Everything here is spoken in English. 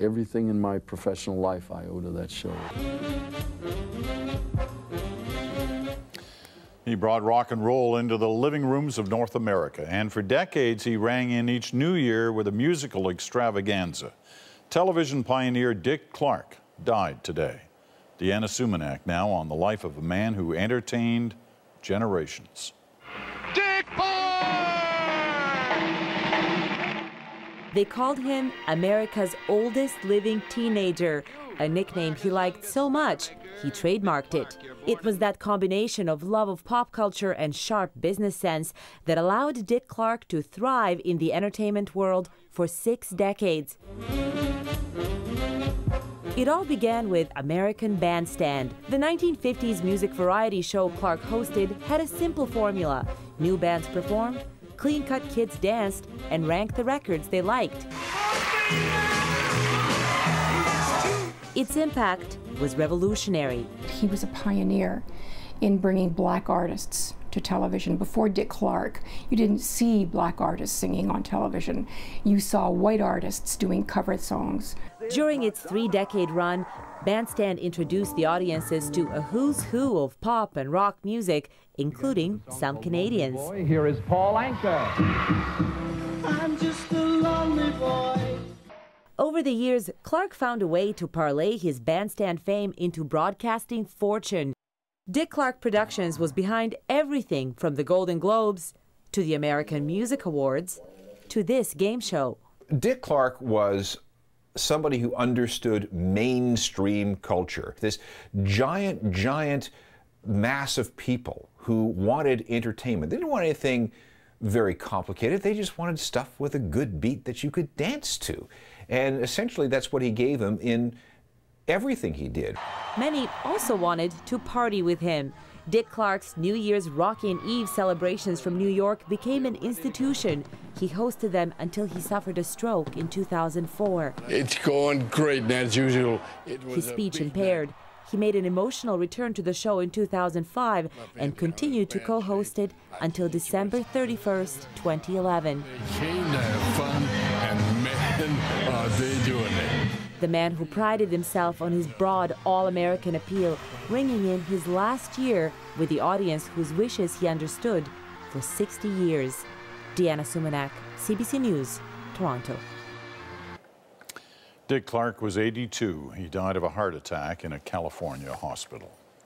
Everything in my professional life I owe to that show. He brought rock and roll into the living rooms of North America, and for decades he rang in each new year with a musical extravaganza. Television pioneer Dick Clark died today. Deana Sumanac now on the life of a man who entertained generations. Dick Clark! They called him America's oldest living teenager, a nickname he liked so much he trademarked it. It was that combination of love of pop culture and sharp business sense that allowed Dick Clark to thrive in the entertainment world for 6 decades. It all began with American Bandstand. The 1950s music variety show Clark hosted had a simple formula. New bands performed, clean-cut kids danced, and ranked the records they liked. Its impact was revolutionary. He was a pioneer in bringing black artists to television. Before Dick Clark, you didn't see black artists singing on television. You saw white artists doing cover songs. During its 3-decade run, Bandstand introduced the audiences to a who's who of pop and rock music, including some Canadians. Here is Paul Anka. I'm just a lonely boy. Over the years, Clark found a way to parlay his Bandstand fame into broadcasting fortune. Dick Clark Productions was behind everything from the Golden Globes to the American Music Awards to this game show. Dick Clark was somebody who understood mainstream culture. This giant mass of people who wanted entertainment. They didn't want anything very complicated. They just wanted stuff with a good beat that you could dance to. And essentially that's what he gave them in everything he did. Many also wanted to party with him. Dick Clark's New Year's Rockin' Eve celebrations from New York became an institution. He hosted them until he suffered a stroke in 2004. It's going great, and as usual. His speech impaired. He made an emotional return to the show in 2005 and continued to co-host it until December 31st, 2011. They came to have fun, and man, are they doing it. The man who prided himself on his broad, all-American appeal, ringing in his last year with the audience whose wishes he understood for 60 years. Deana Sumanac, CBC News, Toronto. Dick Clark was 82. He died of a heart attack in a California hospital.